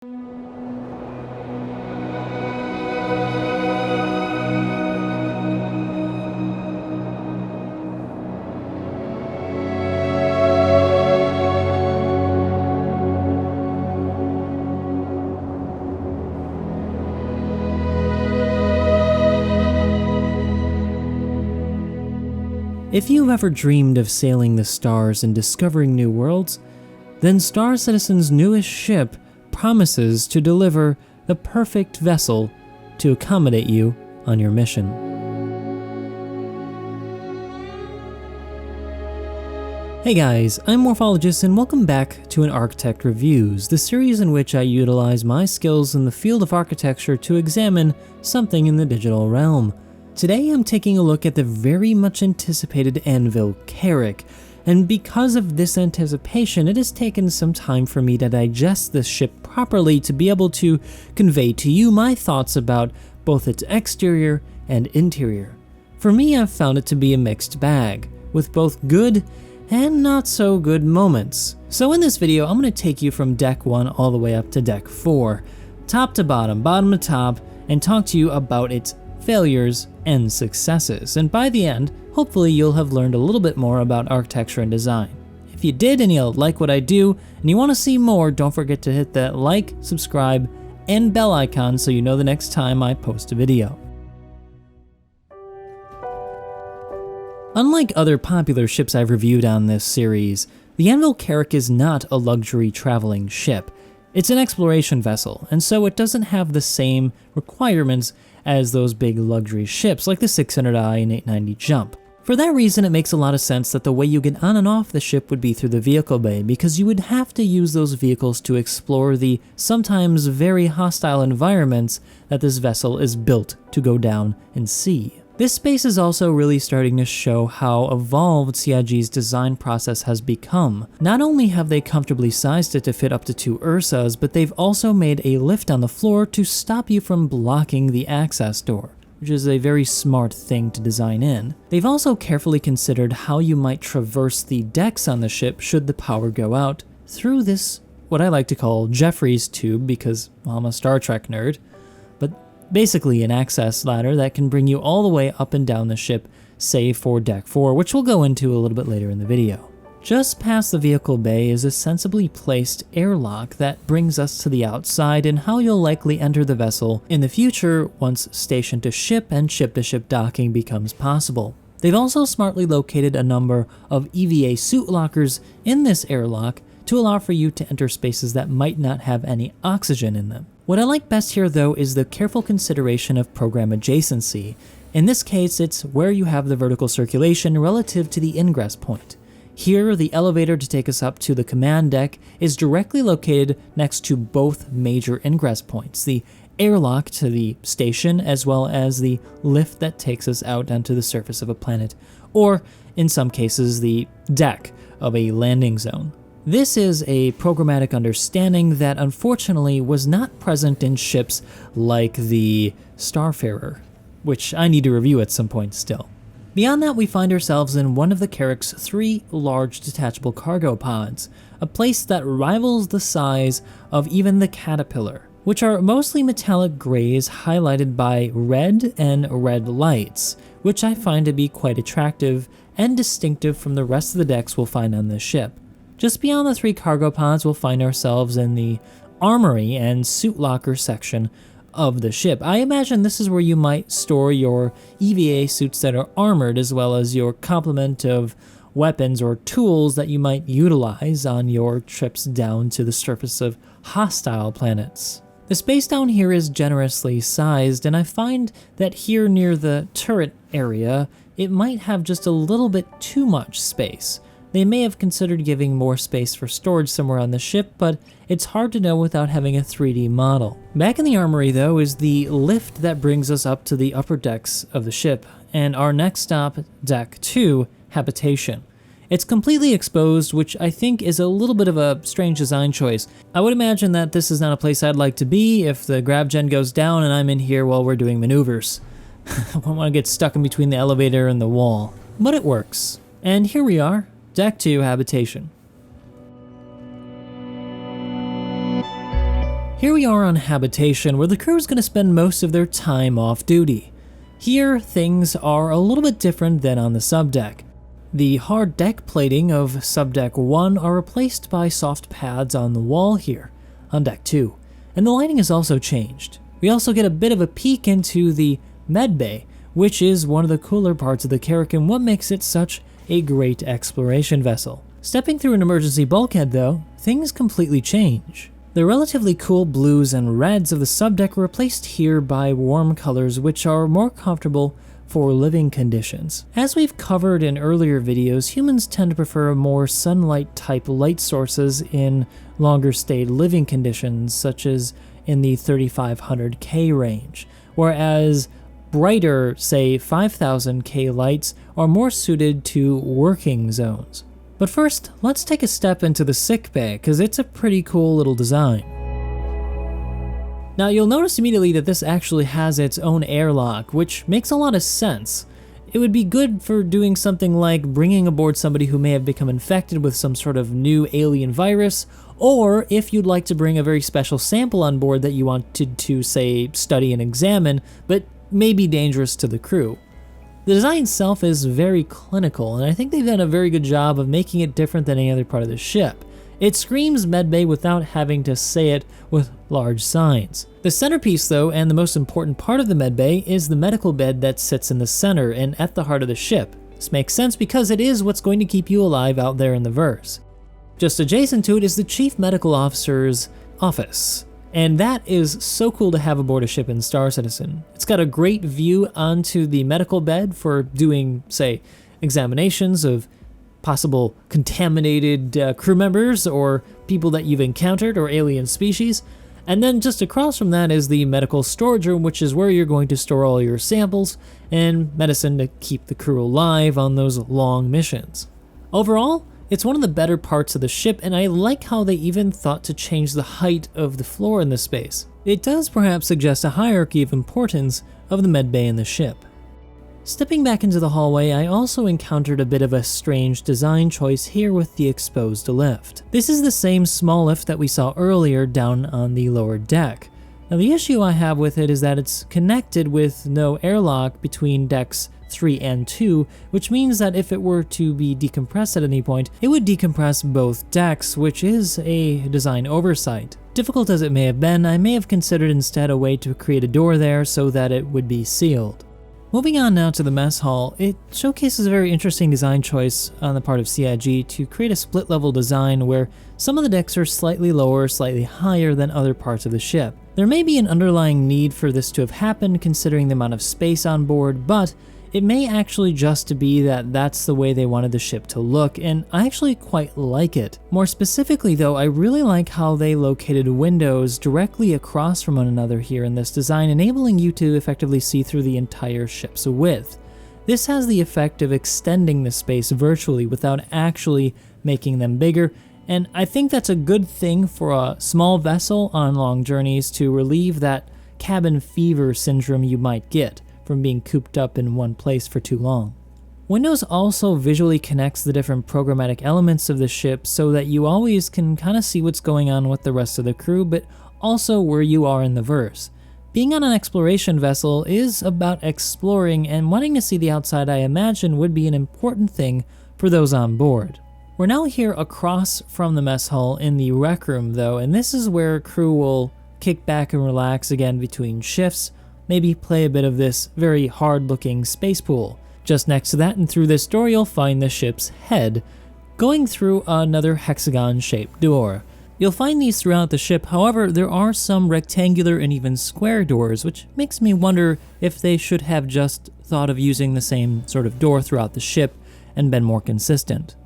If you've ever dreamed of sailing the stars and discovering new worlds, then Star Citizen's newest ship promises to deliver the perfect vessel to accommodate you on your mission. Hey guys, I'm Morphologist and welcome back to An Architect Reviews, the series in which I utilize my skills in the field of architecture to examine something in the digital realm. Today I'm taking a look at the very much anticipated Anvil Carrack, and because of this anticipation, it has taken some time for me to digest this ship properly to be able to convey to you my thoughts about both its exterior and interior. For me, I've found it to be a mixed bag, with both good and not so good moments. So in this video, I'm going to take you from deck 1 all the way up to deck 4, top to bottom, bottom to top, and talk to you about its failures and successes, and by the end, hopefully you'll have learned a little bit more about architecture and design. If you did and you like what I do, and you want to see more, don't forget to hit that like, subscribe, and bell icon so you know the next time I post a video. Unlike other popular ships I've reviewed on this series, the Anvil Carrack is not a luxury traveling ship. It's an exploration vessel, and so it doesn't have the same requirements as those big luxury ships like the 600i and 890 Jump. For that reason, it makes a lot of sense that the way you get on and off the ship would be through the vehicle bay, because you would have to use those vehicles to explore the sometimes very hostile environments that this vessel is built to go down and see. This space is also really starting to show how evolved CIG's design process has become. Not only have they comfortably sized it to fit up to 2 Ursas, but they've also made a lift on the floor to stop you from blocking the access door, which is a very smart thing to design in. They've also carefully considered how you might traverse the decks on the ship should the power go out through this, what I like to call Jeffrey's tube because, well, I'm a Star Trek nerd, but basically an access ladder that can bring you all the way up and down the ship, save for deck 4, which we'll go into a little bit later in the video. Just past the vehicle bay is a sensibly placed airlock that brings us to the outside and how you'll likely enter the vessel in the future once station to ship and ship to ship docking becomes possible. They've also smartly located a number of EVA suit lockers in this airlock to allow for you to enter spaces that might not have any oxygen in them. What I like best here though is the careful consideration of program adjacency. In this case, it's where you have the vertical circulation relative to the ingress point. Here, the elevator to take us up to the command deck is directly located next to both major ingress points, the airlock to the station as well as the lift that takes us out onto the surface of a planet, or in some cases the deck of a landing zone. This is a programmatic understanding that unfortunately was not present in ships like the Starfarer, which I need to review at some point still. Beyond that, we find ourselves in one of the Carrack's 3 large detachable cargo pods, a place that rivals the size of even the Caterpillar, which are mostly metallic grays highlighted by red and red lights, which I find to be quite attractive and distinctive from the rest of the decks we'll find on this ship. Just beyond the 3 cargo pods, we'll find ourselves in the Armory and suit locker section of the ship. I imagine this is where you might store your EVA suits that are armored, as well as your complement of weapons or tools that you might utilize on your trips down to the surface of hostile planets. The space down here is generously sized, and I find that here near the turret area, it might have just a little bit too much space. They may have considered giving more space for storage somewhere on the ship, but it's hard to know without having a 3D model. Back in the Armory though is the lift that brings us up to the upper decks of the ship, and our next stop, Deck 2, Habitation. It's completely exposed, which I think is a little bit of a strange design choice. I would imagine that this is not a place I'd like to be if the grav gen goes down and I'm in here while we're doing maneuvers. I don't want to get stuck in between the elevator and the wall. But it works. And here we are. Deck 2, Habitation. Here we are on Habitation, where the crew is going to spend most of their time off duty. Here, things are a little bit different than on the subdeck. The hard deck plating of subdeck 1 are replaced by soft pads on the wall here, on deck 2, and the lighting is also changed. We also get a bit of a peek into the med bay, which is one of the cooler parts of the Carrack and what makes it such a great exploration vessel. Stepping through an emergency bulkhead though, things completely change. The relatively cool blues and reds of the subdeck are replaced here by warm colors which are more comfortable for living conditions. As we've covered in earlier videos, humans tend to prefer more sunlight type light sources in longer stayed living conditions, such as in the 3500K range, whereas brighter, say 5000K lights are more suited to working zones. But first, let's take a step into the Sickbay, because it's a pretty cool little design. Now you'll notice immediately that this actually has its own airlock, which makes a lot of sense. It would be good for doing something like bringing aboard somebody who may have become infected with some sort of new alien virus, or if you'd like to bring a very special sample on board that you wanted to, say, study and examine, but may be dangerous to the crew. The design itself is very clinical, and I think they've done a very good job of making it different than any other part of the ship. It screams medbay without having to say it with large signs. The centerpiece though, and the most important part of the medbay, is the medical bed that sits in the center and at the heart of the ship. This makes sense because it is what's going to keep you alive out there in the verse. Just adjacent to it is the Chief Medical Officer's office. And that is so cool to have aboard a ship in Star Citizen. It's got a great view onto the medical bed for doing, say, examinations of possible contaminated crew members or people that you've encountered or alien species. And then just across from that is the medical storage room, which is where you're going to store all your samples and medicine to keep the crew alive on those long missions. Overall, it's one of the better parts of the ship, and I like how they even thought to change the height of the floor in this space. It does perhaps suggest a hierarchy of importance of the medbay in the ship. Stepping back into the hallway, I also encountered a bit of a strange design choice here with the exposed lift. This is the same small lift that we saw earlier down on the lower deck. Now the issue I have with it is that it's connected with no airlock between decks 3 and 2, which means that if it were to be decompressed at any point, it would decompress both decks, which is a design oversight. Difficult as it may have been, I may have considered instead a way to create a door there so that it would be sealed. Moving on now to the mess hall, it showcases a very interesting design choice on the part of CIG to create a split level design where some of the decks are slightly lower, slightly higher than other parts of the ship. There may be an underlying need for this to have happened considering the amount of space on board, but it may actually just be that that's the way they wanted the ship to look, and I actually quite like it. More specifically though, I really like how they located windows directly across from one another here in this design, enabling you to effectively see through the entire ship's width. This has the effect of extending the space virtually without actually making them bigger, and I think that's a good thing for a small vessel on long journeys to relieve that cabin fever syndrome you might get from being cooped up in one place for too long. Windows also visually connects the different programmatic elements of the ship so that you always can kind of see what's going on with the rest of the crew, but also where you are in the verse. Being on an exploration vessel is about exploring, and wanting to see the outside I imagine would be an important thing for those on board. We're now here across from the mess hall in the rec room though, and this is where crew will kick back and relax again between shifts, maybe play a bit of this very hard-looking space pool. Just next to that and through this door you'll find the ship's head, going through another hexagon-shaped door. You'll find these throughout the ship, however there are some rectangular and even square doors, which makes me wonder if they should have just thought of using the same sort of door throughout the ship and been more consistent.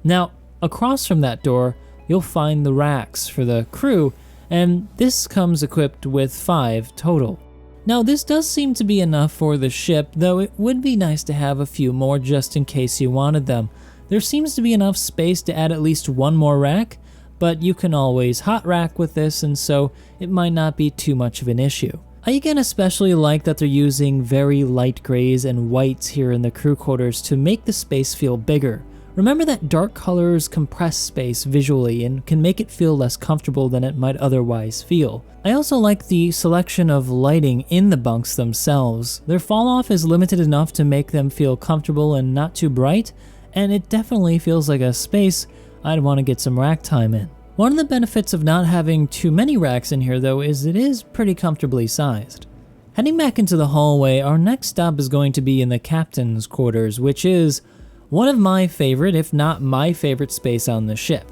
Now, across from that door, you'll find the racks for the crew, and this comes equipped with 5 total. Now this does seem to be enough for the ship, though it would be nice to have a few more just in case you wanted them. There seems to be enough space to add at least one more rack, but you can always hot rack with this, and so it might not be too much of an issue. I again especially like that they're using very light grays and whites here in the crew quarters to make the space feel bigger, Remember that dark colors compress space visually and can make it feel less comfortable than it might otherwise feel. I also like the selection of lighting in the bunks themselves. Their fall off is limited enough to make them feel comfortable and not too bright, and it definitely feels like a space I'd want to get some rack time in. One of the benefits of not having too many racks in here though is it is pretty comfortably sized. Heading back into the hallway, our next stop is going to be in the captain's quarters, which is one of my favorite, if not my favorite space on the ship.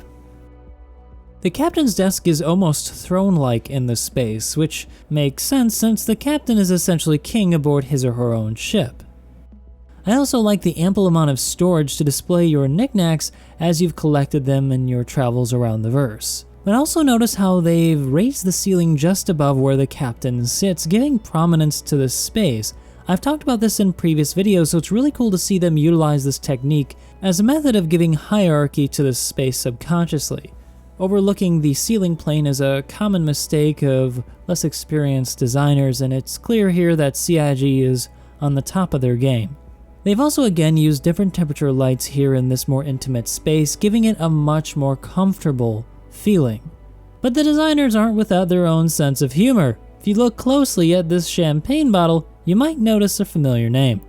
The captain's desk is almost throne-like in the space, which makes sense since the captain is essentially king aboard his or her own ship. I also like the ample amount of storage to display your knickknacks as you've collected them in your travels around the verse. But also notice how they've raised the ceiling just above where the captain sits, giving prominence to this space. I've talked about this in previous videos, so it's really cool to see them utilize this technique as a method of giving hierarchy to this space subconsciously. Overlooking the ceiling plane is a common mistake of less experienced designers, and it's clear here that CIG is on the top of their game. They've also again used different temperature lights here in this more intimate space, giving it a much more comfortable feeling. But the designers aren't without their own sense of humor. If you look closely at this champagne bottle, you might notice a familiar name.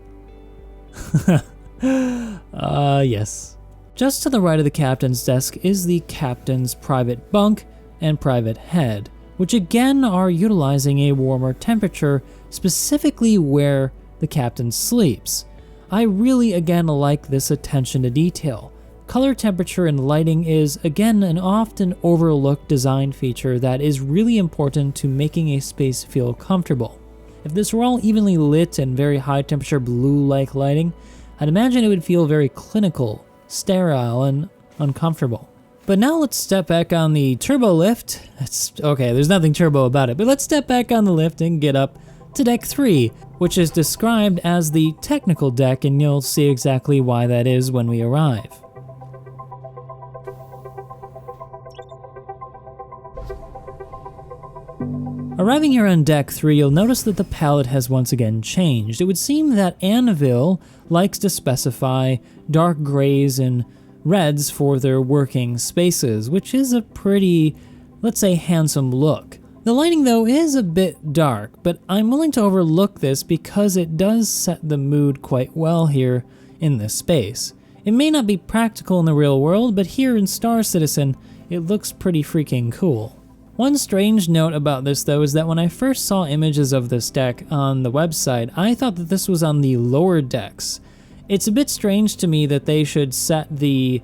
Yes. Just to the right of the captain's desk is the captain's private bunk and private head, which again are utilizing a warmer temperature, specifically where the captain sleeps. I really again like this attention to detail. Color temperature and lighting is again an often overlooked design feature that is really important to making a space feel comfortable. If this were all evenly lit and very high temperature blue-like lighting, I'd imagine it would feel very clinical, sterile, and uncomfortable. But now let's step back on the turbo lift. Okay, there's nothing turbo about it, but let's step back on the lift and get up to deck 3, which is described as the technical deck, and you'll see exactly why that is when we arrive. Arriving here on deck 3, you'll notice that the palette has once again changed. It would seem that Anvil likes to specify dark grays and reds for their working spaces, which is a pretty, let's say, handsome look. The lighting though is a bit dark, but I'm willing to overlook this because it does set the mood quite well here in this space. It may not be practical in the real world, but here in Star Citizen, it looks pretty freaking cool. One strange note about this though is that when I first saw images of this deck on the website, I thought that this was on the lower decks. It's a bit strange to me that they should set the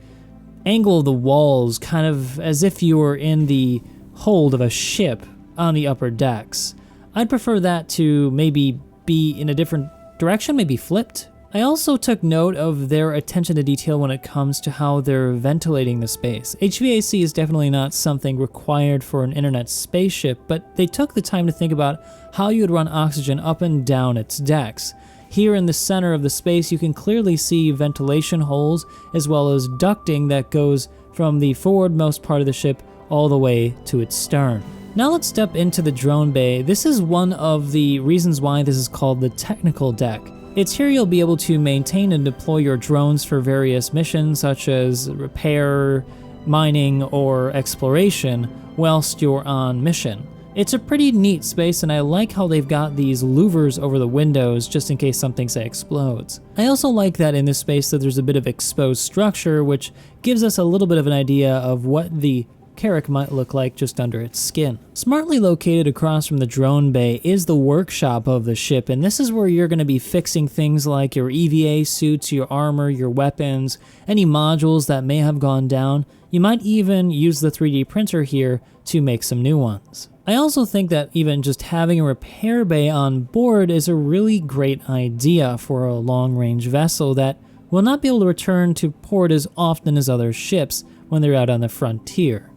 angle of the walls kind of as if you were in the hold of a ship on the upper decks. I'd prefer that to maybe be in a different direction, maybe flipped. I also took note of their attention to detail when it comes to how they're ventilating the space. HVAC is definitely not something required for an internet spaceship, but they took the time to think about how you would run oxygen up and down its decks. Here in the center of the space, you can clearly see ventilation holes as well as ducting that goes from the forwardmost part of the ship all the way to its stern. Now let's step into the drone bay. This is one of the reasons why this is called the technical deck. It's here you'll be able to maintain and deploy your drones for various missions such as repair, mining, or exploration whilst you're on mission. It's a pretty neat space, and I like how they've got these louvers over the windows just in case something, say, explodes. I also like that in this space that there's a bit of exposed structure, which gives us a little bit of an idea of what the Carrack might look like just under its skin. Smartly located across from the drone bay is the workshop of the ship, and this is where you're going to be fixing things like your EVA suits, your armor, your weapons, any modules that may have gone down. You might even use the 3D printer here to make some new ones. I also think that even just having a repair bay on board is a really great idea for a long-range vessel that will not be able to return to port as often as other ships when they're out on the frontier.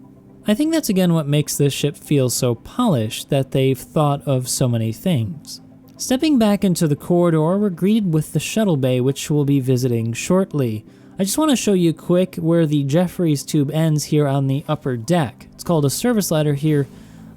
I think that's again what makes this ship feel so polished, that they've thought of so many things. Stepping back into the corridor, we're greeted with the Shuttle Bay, which we'll be visiting shortly. I just want to show you quick where the Jeffries tube ends here on the upper deck. It's called a service ladder here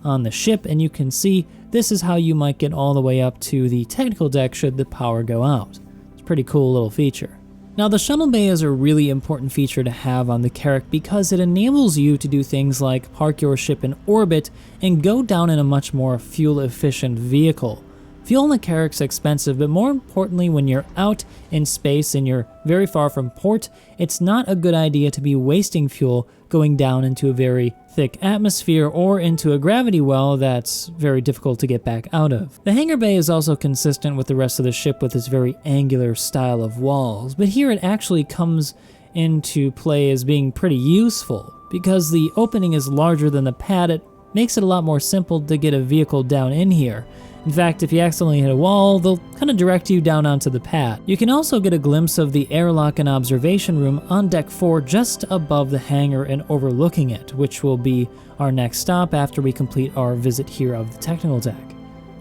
on the ship, and you can see this is how you might get all the way up to the technical deck should the power go out. It's a pretty cool little feature. Now, the Shuttle Bay is a really important feature to have on the Carrack because it enables you to do things like park your ship in orbit and go down in a much more fuel-efficient vehicle. Fuel in the Carrack's expensive, but more importantly, when you're out in space and you're very far from port, it's not a good idea to be wasting fuel going down into a very thick atmosphere or into a gravity well that's very difficult to get back out of. The Hangar Bay is also consistent with the rest of the ship with its very angular style of walls, but here it actually comes into play as being pretty useful. Because the opening is larger than the pad, it makes it a lot more simple to get a vehicle down in here. In fact, if you accidentally hit a wall, they'll kind of direct you down onto the pad. You can also get a glimpse of the airlock and observation room on Deck 4 just above the hangar and overlooking it, which will be our next stop after we complete our visit here of the technical deck.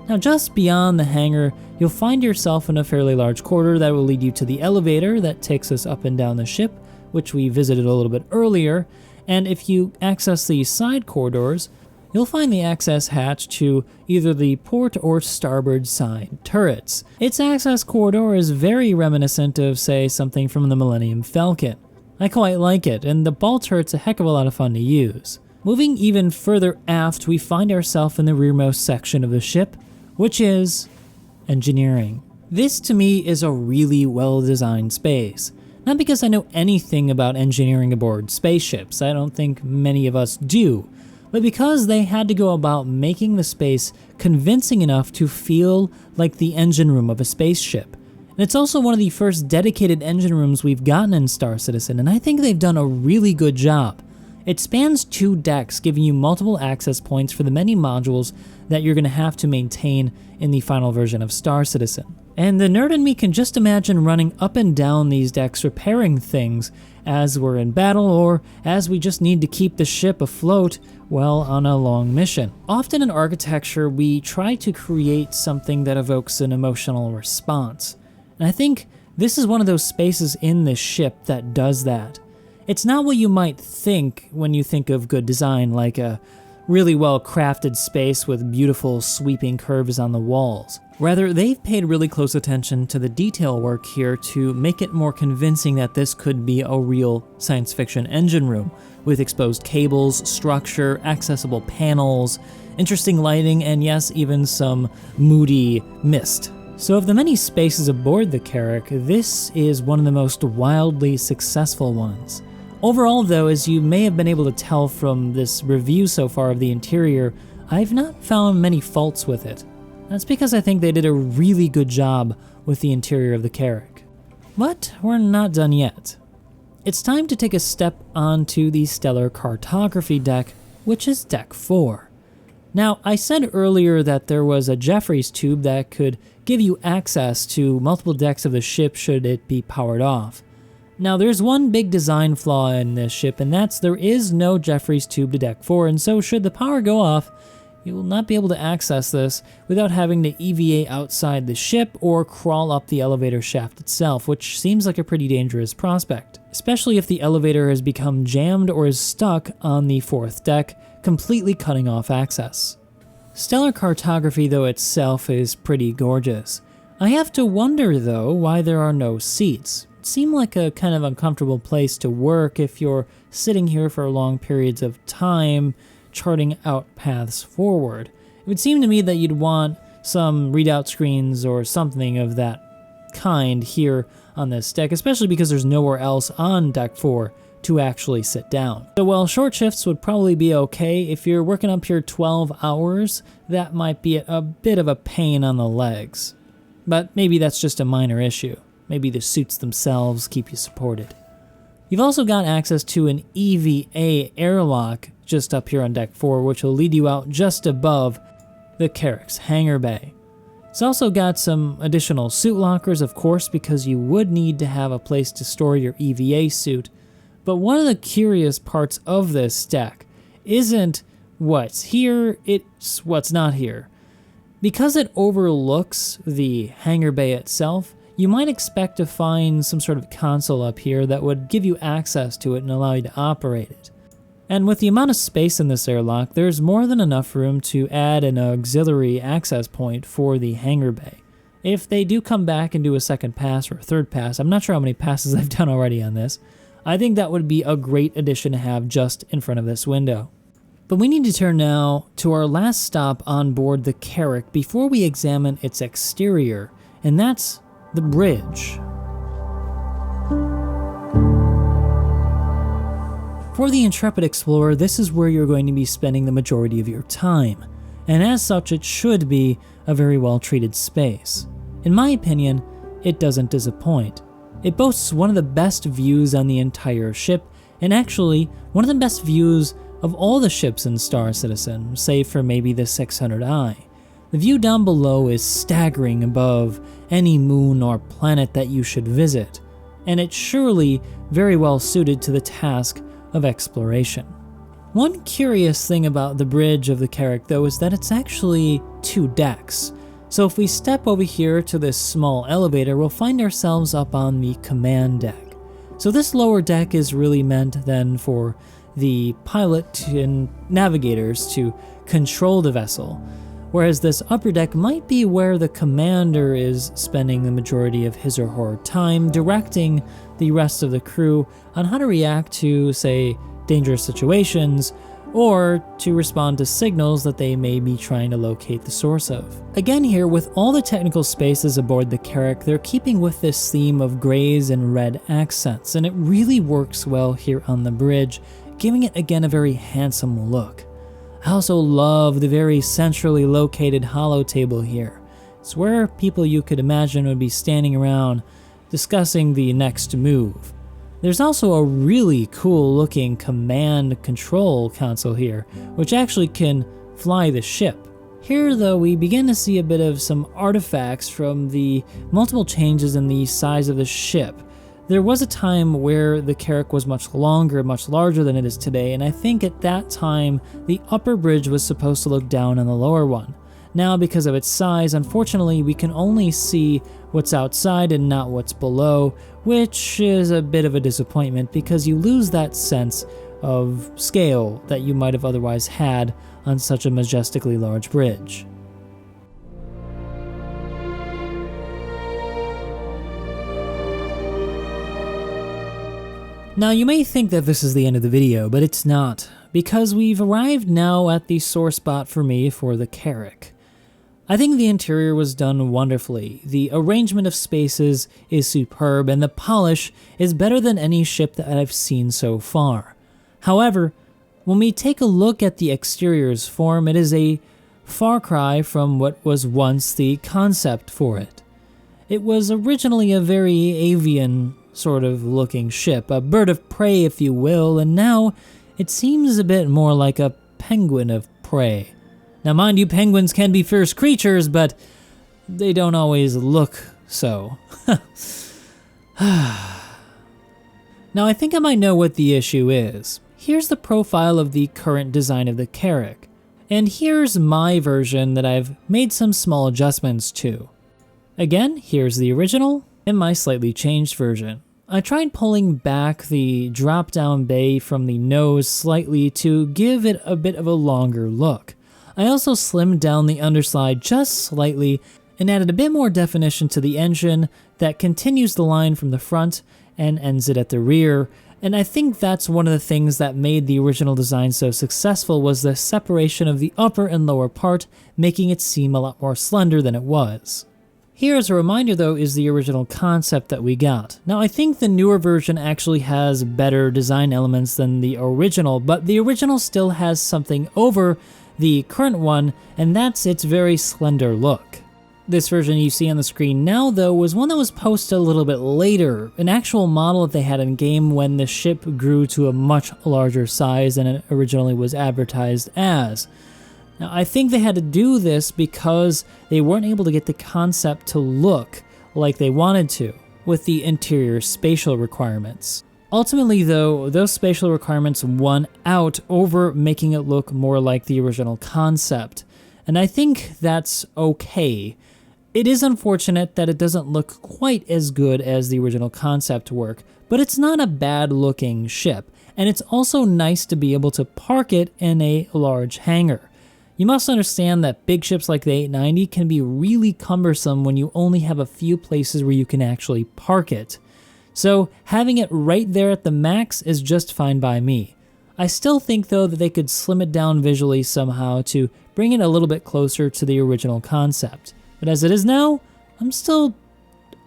Now, just beyond the hangar, you'll find yourself in a fairly large corridor that will lead you to the elevator that takes us up and down the ship, which we visited a little bit earlier, and if you access the side corridors, you'll find the access hatch to either the port or starboard side turrets. Its access corridor is very reminiscent of, say, something from the Millennium Falcon. I quite like it, and the ball turret's a heck of a lot of fun to use. Moving even further aft, we find ourselves in the rearmost section of the ship, which is engineering. This, to me, is a really well-designed space. Not because I know anything about engineering aboard spaceships, I don't think many of us do, but because they had to go about making the space convincing enough to feel like the engine room of a spaceship. And it's also one of the first dedicated engine rooms we've gotten in Star Citizen, and I think they've done a really good job. It spans 2 decks, giving you multiple access points for the many modules that you're going to have to maintain in the final version of Star Citizen. And the nerd in me can just imagine running up and down these decks repairing things as we're in battle or as we just need to keep the ship afloat while on a long mission. Often in architecture, we try to create something that evokes an emotional response. And I think this is one of those spaces in this ship that does that. It's not what you might think when you think of good design, like a really well-crafted space with beautiful sweeping curves on the walls. Rather, they've paid really close attention to the detail work here to make it more convincing that this could be a real science fiction engine room, with exposed cables, structure, accessible panels, interesting lighting, and yes, even some moody mist. So of the many spaces aboard the Carrack, this is one of the most wildly successful ones. Overall though, as you may have been able to tell from this review so far of the interior, I've not found many faults with it. That's because I think they did a really good job with the interior of the Carrack. But we're not done yet. It's time to take a step onto the Stellar Cartography deck, which is Deck 4. Now, I said earlier that there was a Jeffries tube that could give you access to multiple decks of the ship should it be powered off. Now, there's one big design flaw in this ship, and that's there is no Jeffries tube to Deck 4, and so should the power go off, you will not be able to access this without having to EVA outside the ship or crawl up the elevator shaft itself, which seems like a pretty dangerous prospect, especially if the elevator has become jammed or is stuck on the 4th deck, completely cutting off access. Stellar Cartography, though, itself is pretty gorgeous. I have to wonder, though, why there are no seats. It seemed like a kind of uncomfortable place to work if you're sitting here for long periods of time, charting out paths forward. It would seem to me that you'd want some readout screens or something of that kind here on this deck, especially because there's nowhere else on Deck 4 to actually sit down. So while short shifts would probably be okay, if you're working up here 12 hours, that might be a bit of a pain on the legs. But maybe that's just a minor issue. Maybe the suits themselves keep you supported. You've also got access to an EVA airlock just up here on Deck 4, which will lead you out just above the Carrack's Hangar Bay. It's also got some additional suit lockers, of course, because you would need to have a place to store your EVA suit. But one of the curious parts of this deck isn't what's here, it's what's not here. Because it overlooks the Hangar Bay itself, you might expect to find some sort of console up here that would give you access to it and allow you to operate it. And with the amount of space in this airlock, there's more than enough room to add an auxiliary access point for the Hangar Bay. if they do come back and do a second pass or a third pass, I'm not sure how many passes I've done already on this, I think that would be a great addition to have just in front of this window. But we need to turn now to our last stop on board the Carrack before we examine its exterior, and that's the bridge. For the intrepid explorer, this is where you're going to be spending the majority of your time, and as such it should be a very well treated space. In my opinion, it doesn't disappoint. It boasts one of the best views on the entire ship, and actually one of the best views of all the ships in Star Citizen, save for maybe the 600i. The view down below is staggering above any moon or planet that you should visit, and it's surely very well suited to the task of exploration. One curious thing about the bridge of the Carrack though is that it's actually 2 decks. So if we step over here to this small elevator, we'll find ourselves up on the command deck. So this lower deck is really meant then for the pilot and navigators to control the vessel, whereas this upper deck might be where the commander is spending the majority of his or her time directing the rest of the crew on how to react to, say, dangerous situations, or to respond to signals that they may be trying to locate the source of. Again here, with all the technical spaces aboard the Carrack, they're keeping with this theme of grays and red accents, and it really works well here on the bridge, giving it again a very handsome look. I also love the very centrally located holo table here. It's where people you could imagine would be standing around discussing the next move. There's also a really cool looking command control console here, which actually can fly the ship. Here though, we begin to see a bit of some artifacts from the multiple changes in the size of the ship. There was a time where the Carrack was much longer, much larger than it is today, and I think at that time the upper bridge was supposed to look down on the lower one. Now, because of its size, unfortunately, we can only see what's outside and not what's below, which is a bit of a disappointment because you lose that sense of scale that you might have otherwise had on such a majestically large bridge. Now, you may think that this is the end of the video, but it's not, because we've arrived now at the sore spot for me for the Carrack. I think the interior was done wonderfully, the arrangement of spaces is superb, and the polish is better than any ship that I've seen so far. However, when we take a look at the exterior's form, it is a far cry from what was once the concept for it. It was originally a very avian sort of looking ship, a bird of prey if you will, and now it seems a bit more like a penguin of prey. Now mind you, penguins can be fierce creatures, but they don't always look so. Now I think I might know what the issue is. Here's the profile of the current design of the Carrack, and here's my version that I've made some small adjustments to. Again, here's the original and my slightly changed version. I tried pulling back the drop-down bay from the nose slightly to give it a bit of a longer look. I also slimmed down the underside just slightly and added a bit more definition to the engine that continues the line from the front and ends it at the rear, and I think that's one of the things that made the original design so successful was the separation of the upper and lower part, making it seem a lot more slender than it was. Here as a reminder though is the original concept that we got. Now I think the newer version actually has better design elements than the original, but the original still has something over the current one, and that's its very slender look. This version you see on the screen now though was one that was posted a little bit later, an actual model that they had in game when the ship grew to a much larger size than it originally was advertised as. Now, I think they had to do this because they weren't able to get the concept to look like they wanted to with the interior spatial requirements. Ultimately, though, those spatial requirements won out over making it look more like the original concept, and I think that's okay. It is unfortunate that it doesn't look quite as good as the original concept work, but it's not a bad-looking ship, and it's also nice to be able to park it in a large hangar. You must understand that big ships like the 890 can be really cumbersome when you only have a few places where you can actually park it. So having it right there at the max is just fine by me. I still think though that they could slim it down visually somehow to bring it a little bit closer to the original concept. But as it is now, I'm still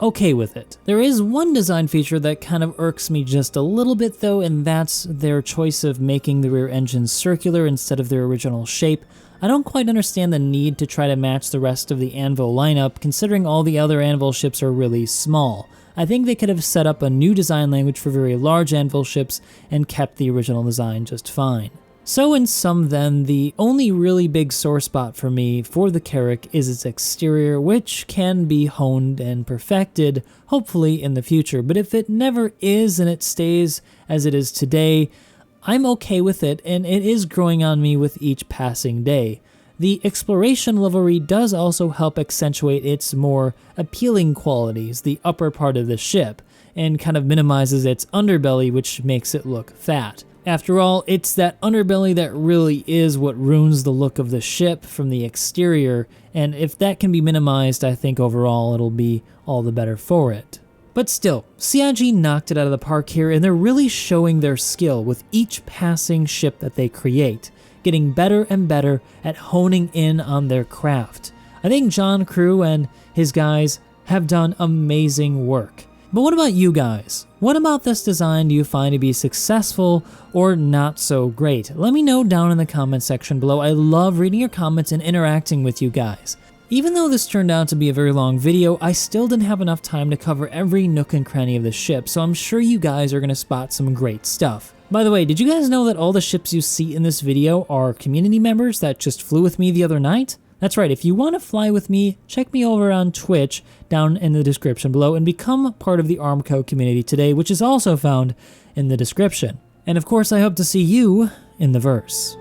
okay with it. There is one design feature that kind of irks me just a little bit though, and that's their choice of making the rear engine circular instead of their original shape. I don't quite understand the need to try to match the rest of the Anvil lineup, considering all the other Anvil ships are really small. I think they could have set up a new design language for very large Anvil ships and kept the original design just fine. So in sum then, the only really big sore spot for me for the Carrack is its exterior, which can be honed and perfected, hopefully in the future. But if it never is and it stays as it is today, I'm okay with it, and it is growing on me with each passing day. The exploration livery does also help accentuate its more appealing qualities, the upper part of the ship, and kind of minimizes its underbelly, which makes it look fat. After all, it's that underbelly that really is what ruins the look of the ship from the exterior, and if that can be minimized, I think overall it'll be all the better for it. But still, CIG knocked it out of the park here, and they're really showing their skill with each passing ship that they create, getting better and better at honing in on their craft. I think John Crew and his guys have done amazing work. But what about you guys? What about this design do you find to be successful or not so great? Let me know down in the comment section below. I love reading your comments and interacting with you guys. Even though this turned out to be a very long video, I still didn't have enough time to cover every nook and cranny of the ship, so I'm sure you guys are going to spot some great stuff. By the way, did you guys know that all the ships you see in this video are community members that just flew with me the other night? That's right, if you want to fly with me, check me over on Twitch down in the description below and become part of the Armco community today, which is also found in the description. And of course, I hope to see you in the verse.